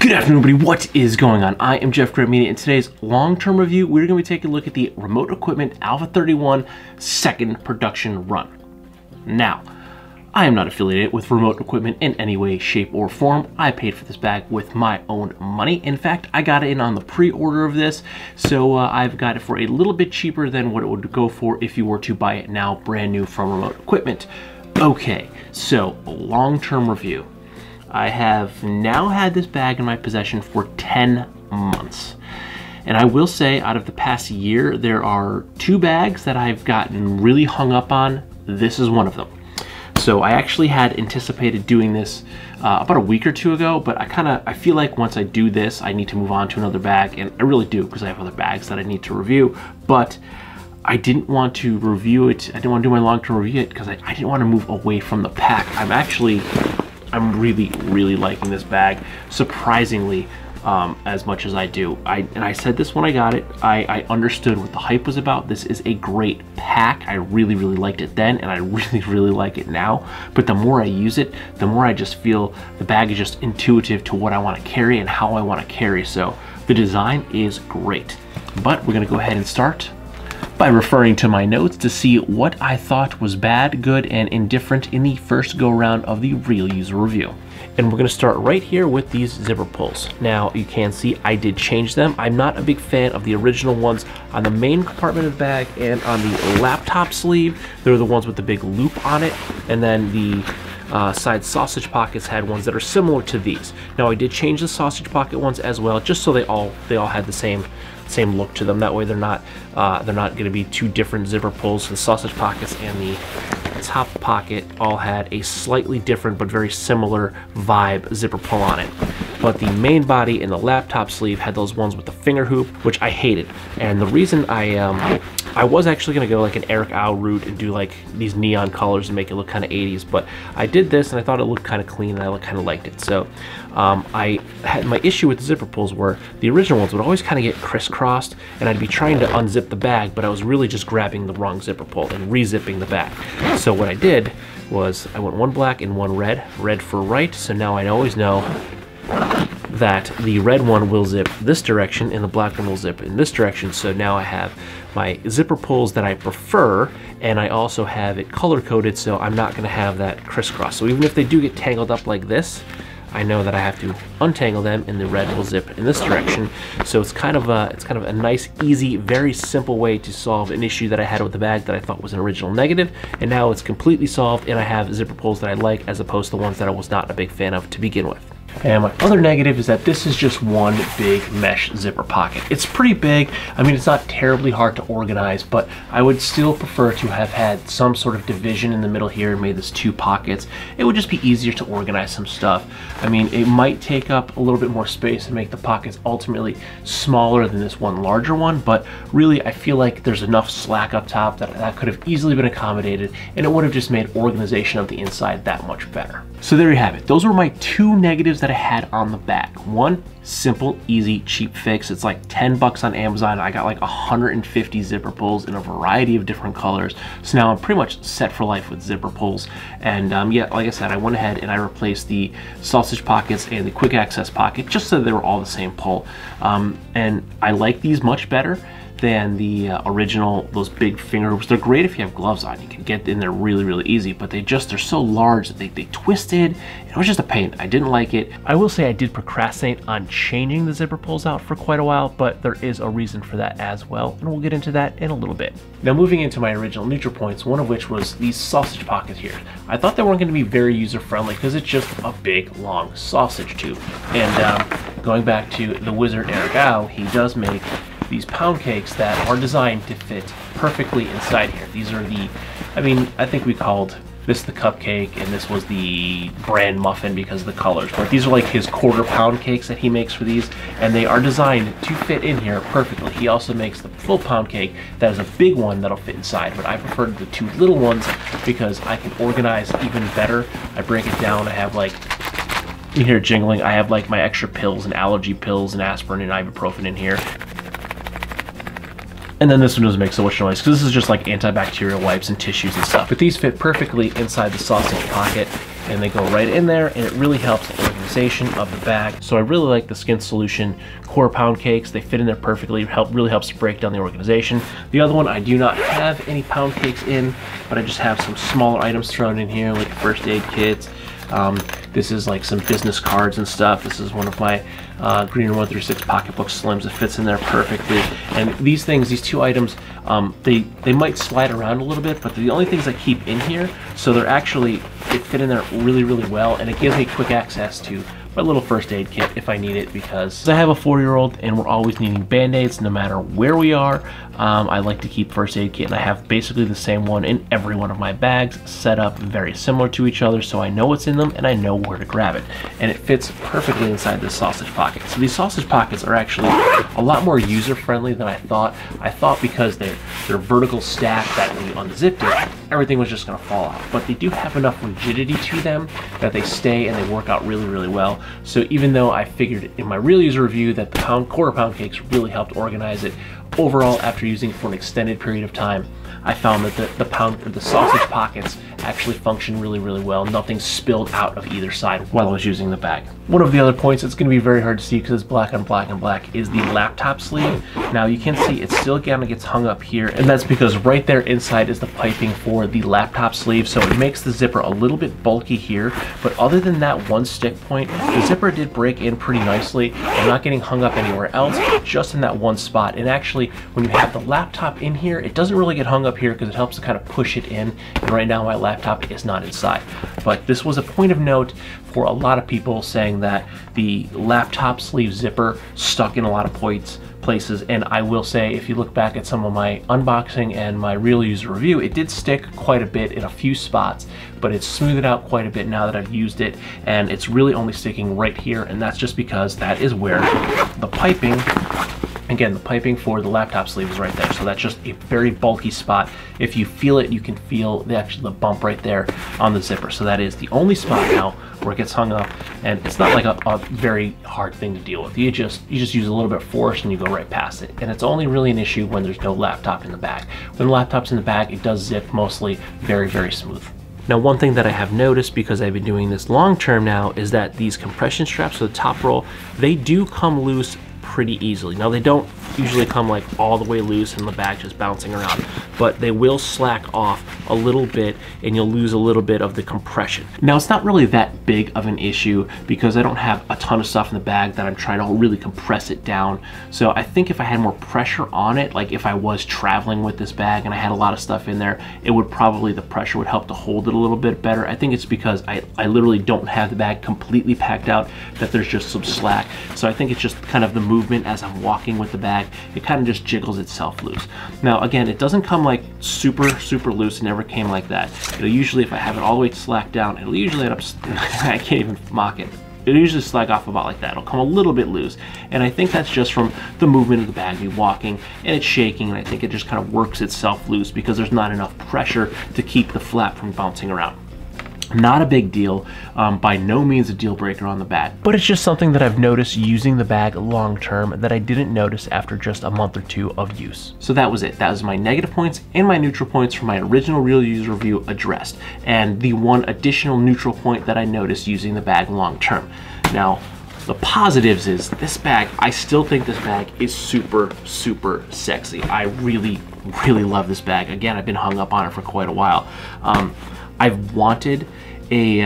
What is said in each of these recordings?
Good afternoon, everybody. What is going on? I am jeffgrantMEDIA. In today's long-term review, we're going to be taking a look at the Remote Equipment Alpha 31 second production run. Now, I am not affiliated with Remote Equipment in any way, shape, or form. I paid for this bag with my own money. In fact, I got it in on the pre-order of this, so I've got it for a little bit cheaper than what it would go for if you were to buy it now brand new from Remote Equipment. Okay, so long-term review. I have now had this bag in my possession for 10 months. And I will say, out of the past year, there are two bags that I've gotten really hung up on. This is one of them. So I actually had anticipated doing this about a week or two ago, but I feel like once I do this, I need to move on to another bag, and I really do, because I have other bags that I need to review. But I didn't want to review it. I didn't want to do my long-term review it because I didn't want to move away from the pack. I'm really liking this bag, surprisingly, as much as I do. And I said this when I got it. I understood what the hype was about. This is a great pack. I really liked it then, and I really like it now. But the more I use it, the more I just feel the bag is just intuitive to what I want to carry and how I want to carry. So the design is great. But we're going to go ahead and start by referring to my notes to see what I thought was bad, good, and indifferent in the first go-around of the real user review. And we're going to start right here with these zipper pulls. Now, you can see I did change them. I'm not a big fan of the original ones on the main compartment of the bag and on the laptop sleeve. They're the ones with the big loop on it, and then the side sausage pockets had ones that are similar to these. Now, I did change the sausage pocket ones as well, just so they all had the same look to them. That way they're not going to be two different zipper pulls. The sausage pockets and the top pocket all had a slightly different but very similar vibe zipper pull on it. But the main body and the laptop sleeve had those ones with the finger hoop, which I hated. And the reason I was actually going to go like an Eric Au route and do like these neon colors and make it look kind of 80s, but I did this and I thought it looked kind of clean and I kind of liked it. So I had my issue with the zipper pulls were the original ones would always kind of get crisscrossed, and I'd be trying to unzip the bag, but I was really just grabbing the wrong zipper pull and re-zipping the bag. So what I did was I went one black and one red for right. So now I always know that the red one will zip this direction and the black one will zip in this direction. So now I have my zipper pulls that I prefer, and I also have it color coded, so I'm not going to have that crisscross. So even if they do get tangled up like this, I know that I have to untangle them, and the red will zip in this direction. So it's kind of a nice, easy, very simple way to solve an issue that I had with the bag that I thought was an original negative, and now it's completely solved, and I have zipper pulls that I like as opposed to the ones that I was not a big fan of to begin with. And my other negative is that this is just one big mesh zipper pocket. It's pretty big. I mean, it's not terribly hard to organize, but I would still prefer to have had some sort of division in the middle here and made this two pockets. It would just be easier to organize some stuff. I mean, it might take up a little bit more space and make the pockets ultimately smaller than this one larger one, but really I feel like there's enough slack up top that could have easily been accommodated, and it would have just made organization of the inside that much better. So there you have it. Those were my two negatives that I had on the bag. One, simple, easy, cheap fix. It's like 10 bucks on Amazon. I got like 150 zipper pulls in a variety of different colors. So now I'm pretty much set for life with zipper pulls. And yeah, like I said, I went ahead and I replaced the sausage pockets and the quick access pocket just so they were all the same pull. And I like these much better than the original, those big finger hoops. They're great if you have gloves on. You can get in there really easy, but they're so large that they twisted. It was just a pain. I didn't like it. I will say I did procrastinate on changing the zipper pulls out for quite a while, but there is a reason for that as well, and we'll get into that in a little bit. Now, moving into my original neutral points, one of which was these sausage pockets here. I thought they weren't going to be very user-friendly because it's just a big, long sausage tube. And going back to the wizard Eric Au, he does make these pound cakes that are designed to fit perfectly inside here. These are the, I mean, I think we called this the cupcake and this was the brand muffin because of the colors, but these are like his quarter-pound cakes that he makes for these, and they are designed to fit in here perfectly. He also makes the full pound cake that is a big one that'll fit inside, but I preferred the two little ones because I can organize even better. I break it down. I have like, you hear it jingling, I have like my extra pills and allergy pills and aspirin and ibuprofen in here. And then this one doesn't make so much noise because this is just like antibacterial wipes and tissues and stuff. But these fit perfectly inside the sausage pocket. and they go right in there, and it really helps the organization of the bag. So I really like the Skinth Solution quarter pound cakes. They fit in there perfectly, really helps to break down the organization. The other one, I do not have any pound cakes in, but I just have some smaller items thrown in here, like first aid kits. This is like some business cards and stuff. This is one of my Greener 136 pocketbook slims. It fits in there perfectly. And these things, these two items, they might slide around a little bit, but they're the only things I keep in here. So they're actually, they fit in there really, really well, and it gives me quick access to my little first aid kit if I need it, because I have a 4-year-old and we're always needing band-aids no matter where we are. I like to keep first aid kit, and I have basically the same one in every one of my bags, set up very similar to each other, so I know what's in them and I know where to grab it. And it fits perfectly inside this sausage pocket. So these sausage pockets are actually a lot more user-friendly than I thought. I thought because they're vertical stack that when you unzipped it, everything was just gonna fall out. But they do have enough rigidity to them that they stay and they work out really, really well. So even though I figured in my real user review that the quarter pound cakes really helped organize it, overall, after using it for an extended period of time, I found that the sausage pockets actually function really, really well. Nothing spilled out of either side while I was using the bag. One of the other points that's going to be very hard to see because it's black on black and black is the laptop sleeve. Now you can see it still kind of gets hung up here, and that's because right there inside is the piping for the laptop sleeve, so it makes the zipper a little bit bulky here. But other than that one stick point, the zipper did break in pretty nicely. I'm not getting hung up anywhere else, just in that one spot. And actually, when you have the laptop in here, it doesn't really get hung up here because it helps to kind of push it in, and right now my laptop is not inside. But this was a point of note for a lot of people, saying that the laptop sleeve zipper stuck in a lot of places, and I will say, if you look back at some of my unboxing and my real user review, it did stick quite a bit in a few spots, but it's smoothed out quite a bit now that I've used it, and it's really only sticking right here, and that's just because that is where the piping, again, the piping for the laptop sleeve is right there. So that's just a very bulky spot. If you feel it, you can feel the bump right there on the zipper. So that is the only spot now where it gets hung up, and it's not like a very hard thing to deal with. You just use a little bit of force and you go right past it. And it's only really an issue when there's no laptop in the bag. When the laptop's in the bag, it does zip mostly very, very smooth. Now, one thing that I have noticed, because I've been doing this long term now, is that these compression straps for the top roll, they do come loose pretty easily. Now, they don't usually come like all the way loose and the bag just bouncing around, but they will slack off a little bit and you'll lose a little bit of the compression. Now, it's not really that big of an issue because I don't have a ton of stuff in the bag that I'm trying to really compress it down. So I think if I had more pressure on it, like if I was traveling with this bag and I had a lot of stuff in there, it would probably, the pressure would help to hold it a little bit better. I think it's because I literally don't have the bag completely packed out, that there's just some slack. So I think it's just kind of the movement as I'm walking with the bag, it kind of just jiggles itself loose. Now, again, it doesn't come like super loose. It never came like that. It'll usually, if I have it all the way slacked down, it'll usually end up, I can't even mock it. It'll usually slack off about like that. It'll come a little bit loose. And I think that's just from the movement of the bag, me walking, and it's shaking, and I think it just kind of works itself loose because there's not enough pressure to keep the flap from bouncing around. Not a big deal, by no means a deal breaker on the bag, but it's just something that I've noticed using the bag long term that I didn't notice after just a month or two of use. So that was it. That was my negative points and my neutral points for my original real user review addressed, and the one additional neutral point that I noticed using the bag long term. Now, the positives is this bag, I still think this bag is super sexy. I really love this bag. Again, I've been hung up on it for quite a while. I've wanted a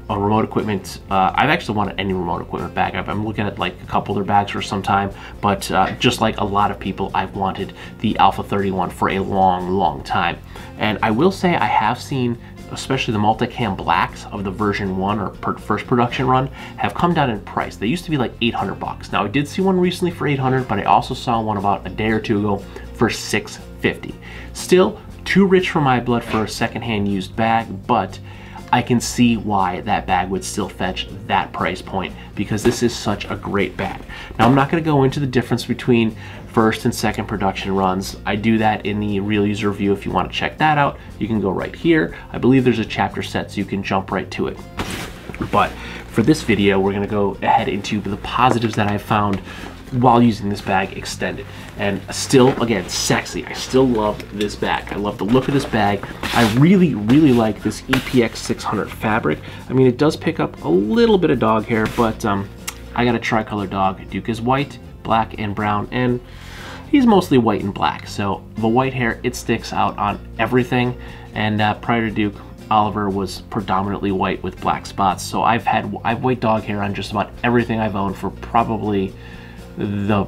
remote equipment, I've actually wanted any remote equipment bag. I'm looking at like a couple other bags for some time, but just like a lot of people, I've wanted the Alpha 31 for a long time. And I will say I have seen, especially the multicam blacks of the version 1 or first production run, have come down in price. They used to be like 800 bucks. Now, I did see one recently for 800, but I also saw one about a day or two ago for 650. Still too rich for my blood for a secondhand used bag, but I can see why that bag would still fetch that price point because this is such a great bag. Now, I'm not going to go into the difference between first and second production runs. I do that in the real user review. If you want to check that out, you can go right here. I believe there's a chapter set so you can jump right to it. But for this video, we're going to go ahead into the positives that I've found while using this bag extended. And still, again, sexy. I still love this bag. I love the look of this bag. I really, really like this EPX 600 fabric. I mean, it does pick up a little bit of dog hair, but I got a tricolor dog. Duke is white, black, and brown, and he's mostly white and black. So the white hair, it sticks out on everything. And prior to Duke, Oliver was predominantly white with black spots. So I've white dog hair on just about everything I've owned for probably the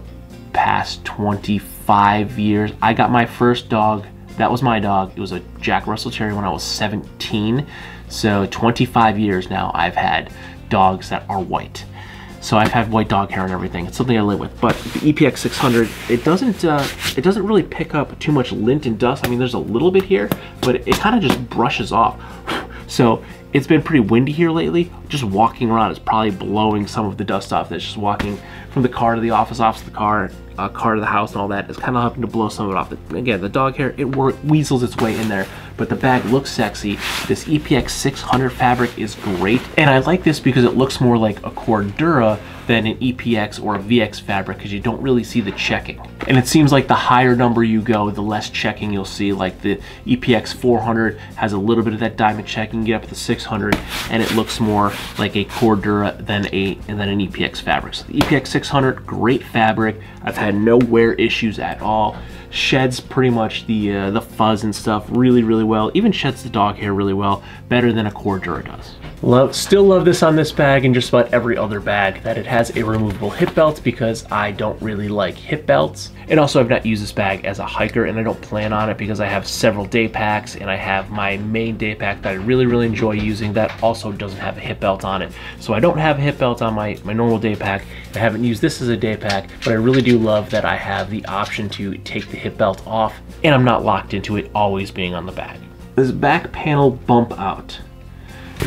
past 25 years. I got my first dog, that was my dog. It was a Jack Russell Terrier when I was 17. So 25 years now I've had dogs that are white. So I've had white dog hair and everything. It's something I live with. But the EPX 600, it doesn't really pick up too much lint and dust. I mean, there's a little bit here, but it kind of just brushes off. So it's been pretty windy here lately. Just walking around is probably blowing some of the dust off. That's just walking from the car to the office to the car, car to the house and all that. It's kind of helping to blow some of it off. Again, the dog hair, it weasels its way in there, but the bag looks sexy. This EPX 600 fabric is great. And I like this because it looks more like a Cordura than an EPX or a VX fabric, because you don't really see the checking. And it seems like the higher number you go, the less checking you'll see. Like the EPX 400 has a little bit of that diamond checking. You get up to the 600 and it looks more like a Cordura than an EPX fabric. So the EPX 600, great fabric. I've had no wear issues at all. Sheds pretty much the fuzz and stuff really, really well. Even sheds the dog hair really well, better than a Cordura does. Still love this on this bag and just about every other bag, that it has a removable hip belt, because I don't really like hip belts. And also I've not used this bag as a hiker, and I don't plan on it because I have several day packs, and I have my main day pack that I really, really enjoy using that also doesn't have a hip belt on it. So I don't have a hip belt on my normal day pack. I haven't used this as a day pack, but I really do love that I have the option to take the hip belt off, and I'm not locked into it always being on the bag. This back panel bump out.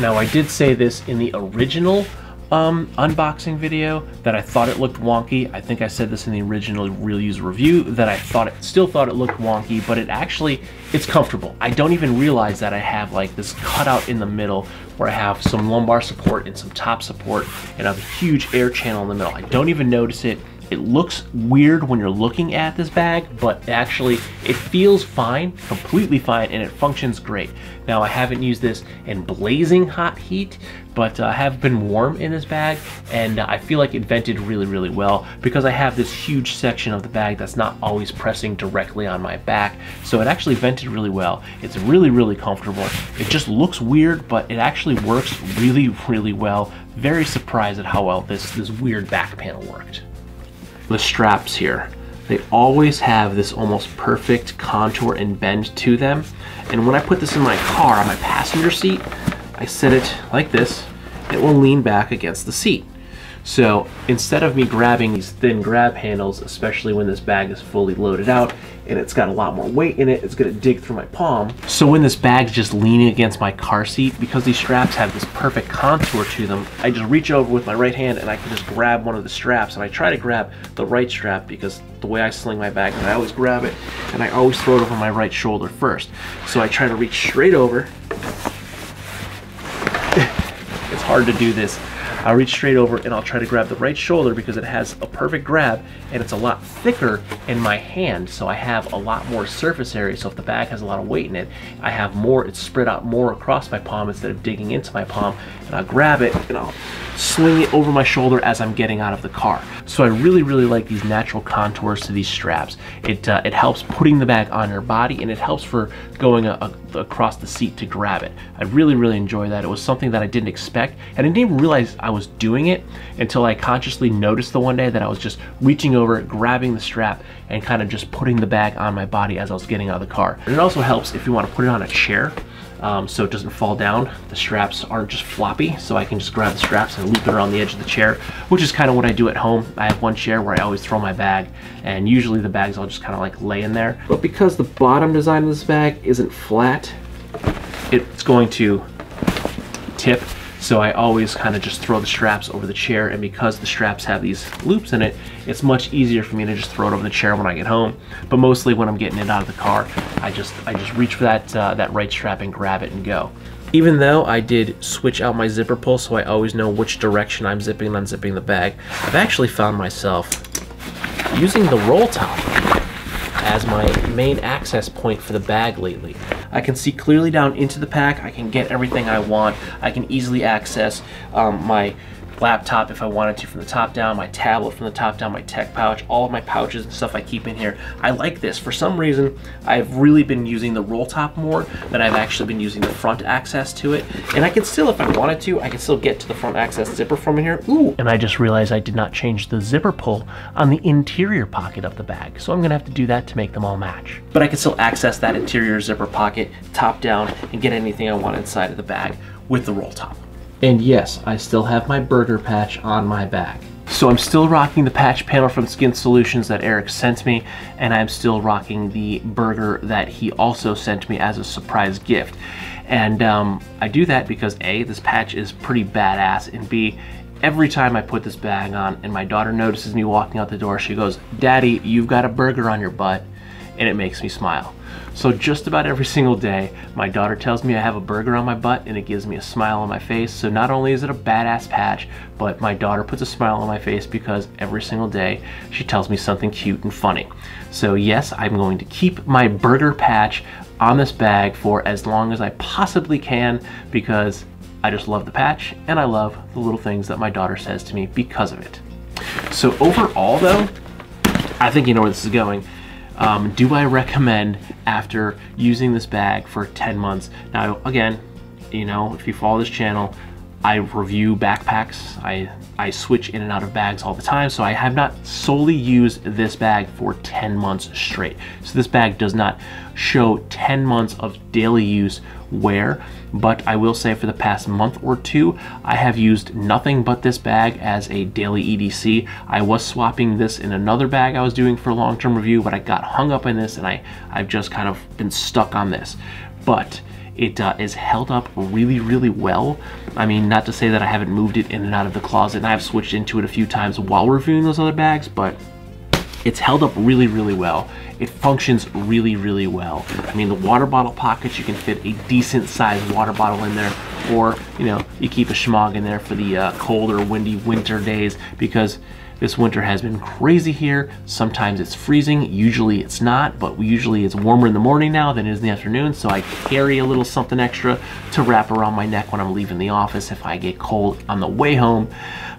Now, I did say this in the original unboxing video that I thought it looked wonky. I think I said this in the original real user review that I still thought it looked wonky, but it's comfortable. I don't even realize that I have like this cutout in the middle where I have some lumbar support and some top support, and I have a huge air channel in the middle. I don't even notice it. It looks weird when you're looking at this bag, but actually it feels fine, completely fine, and it functions great. Now, I haven't used this in blazing hot heat, but I have been warm in this bag, and I feel like it vented really, really well because I have this huge section of the bag that's not always pressing directly on my back. So it actually vented really well. It's really, really comfortable. It just looks weird, but it actually works really, really well. Very surprised at how well this weird back panel worked. The straps here, they always have this almost perfect contour and bend to them. And when I put this in my car on my passenger seat, I set it like this. It will lean back against the seat. So instead of me grabbing these thin grab handles, especially when this bag is fully loaded out and it's got a lot more weight in it, it's gonna dig through my palm. So when this bag's just leaning against my car seat, because these straps have this perfect contour to them, I just reach over with my right hand and I can just grab one of the straps, and I try to grab the right strap because the way I sling my bag, and I always grab it and I always throw it over my right shoulder first. So I try to reach straight over. It's hard to do this. I'll reach straight over and I'll try to grab the right shoulder because it has a perfect grab and it's a lot thicker in my hand, so I have a lot more surface area. So if the bag has a lot of weight in it, I have more, it's spread out more across my palm instead of digging into my palm. And I'll grab it and I'll swing it over my shoulder as I'm getting out of the car. So I really, really like these natural contours to these straps. It helps putting the bag on your body, and it helps for going across the seat to grab it. I really, really enjoy that. It was something that I didn't expect, and I didn't even realize I was doing it until I consciously noticed the one day that I was just reaching over, grabbing the strap, and kind of just putting the bag on my body as I was getting out of the car. And it also helps if you want to put it on a chair, so it doesn't fall down. The straps aren't just floppy, so I can just grab the straps and loop it around the edge of the chair, which is kind of what I do at home. I have one chair where I always throw my bag, and usually the bags I'll just kind of like lay in there. But because the bottom design of this bag isn't flat, it's going to tip, so I always kind of just throw the straps over the chair, and because the straps have these loops in it, it's much easier for me to just throw it over the chair when I get home. But mostly when I'm getting it out of the car, I just reach for that right strap and grab it and go. Even though I did switch out my zipper pull so I always know which direction I'm zipping and unzipping the bag, I've actually found myself using the roll top as my main access point for the bag lately. I can see clearly down into the pack. I can get everything I want. I can easily access my laptop if I wanted to from the top down, my tablet from the top down, my tech pouch, all of my pouches and stuff I keep in here. I like this. For some reason, I've really been using the roll top more than I've actually been using the front access to it. And I can still, if I wanted to, I can still get to the front access zipper from in here. Ooh! And I just realized I did not change the zipper pull on the interior pocket of the bag. So I'm gonna have to do that to make them all match. But I can still access that interior zipper pocket top down and get anything I want inside of the bag with the roll top. And yes, I still have my burger patch on my bag. So I'm still rocking the patch panel from Skinth Solutions that Eric sent me, and I'm still rocking the burger that he also sent me as a surprise gift. And I do that because A, this patch is pretty badass, and B, every time I put this bag on and my daughter notices me walking out the door, she goes, "Daddy, you've got a burger on your butt," and it makes me smile. So just about every single day, my daughter tells me I have a burger on my butt and it gives me a smile on my face. So not only is it a badass patch, but my daughter puts a smile on my face because every single day she tells me something cute and funny. So yes, I'm going to keep my burger patch on this bag for as long as I possibly can because I just love the patch and I love the little things that my daughter says to me because of it. So overall though, I think you know where this is going. Do I recommend after using this bag for 10 months? Now, again, you know, if you follow this channel, I review backpacks. I switch in and out of bags all the time, so I have not solely used this bag for 10 months straight. So this bag does not show 10 months of daily use wear, but I will say for the past month or two, I have used nothing but this bag as a daily EDC. I was swapping this in another bag I was doing for a long-term review, but I got hung up in this and I've just kind of been stuck on this. But it is held up really, really well. I mean, not to say that I haven't moved it in and out of the closet, and I've switched into it a few times while reviewing those other bags, but it's held up really, really well. It functions really, really well. I mean, the water bottle pockets, you can fit a decent sized water bottle in there, or, you know, you keep a schmog in there for the cold or windy winter days, because this winter has been crazy here. Sometimes it's freezing, usually it's not, but usually it's warmer in the morning now than it is in the afternoon, so I carry a little something extra to wrap around my neck when I'm leaving the office if I get cold on the way home.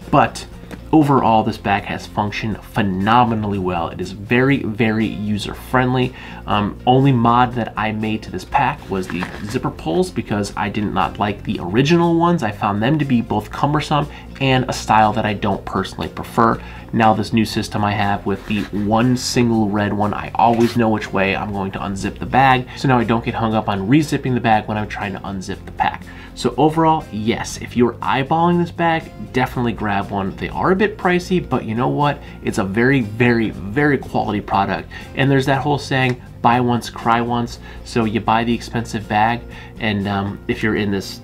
But overall, this bag has functioned phenomenally well. It is very, very user-friendly. Only mod that I made to this pack was the zipper pulls because I did not like the original ones. I found them to be both cumbersome and a style that I don't personally prefer. Now this new system I have with the one single red one, I always know which way I'm going to unzip the bag. So now I don't get hung up on rezipping the bag when I'm trying to unzip the pack. So overall, yes, if you're eyeballing this bag, definitely grab one. They are a bit pricey, but you know what? It's a very, very, very quality product. And there's that whole saying, buy once, cry once. So you buy the expensive bag, and if you're in this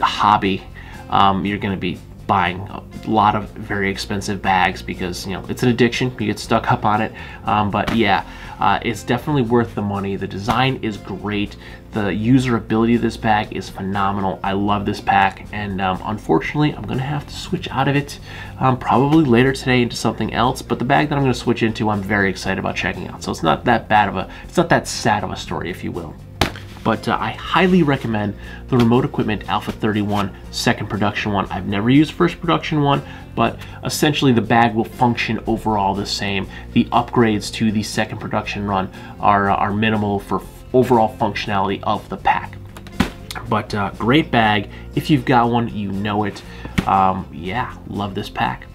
hobby, you're gonna be buying a lot of very expensive bags because, you know, it's an addiction. You get stuck up on it. But yeah, it's definitely worth the money. The design is great. The usability of this bag is phenomenal. I love this pack, and unfortunately, I'm gonna have to switch out of it probably later today into something else. But the bag that I'm gonna switch into, I'm very excited about checking out. So it's not that bad of it's not that sad of a story, if you will. But I highly recommend the Remote Equipment Alpha 31 second production one. I've never used first production one, but essentially the bag will function overall the same. The upgrades to the second production run are minimal for overall functionality of the pack. But great bag. If you've got one, you know it. Yeah, love this pack.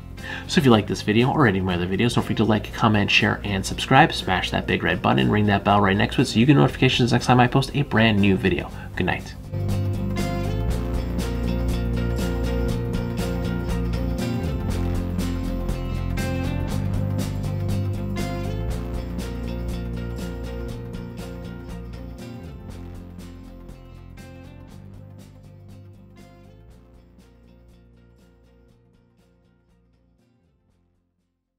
So if you like this video or any of my other videos, don't forget to like, comment, share, and subscribe. Smash that big red button and ring that bell right next to it so you get notifications next time I post a brand new video. Good night.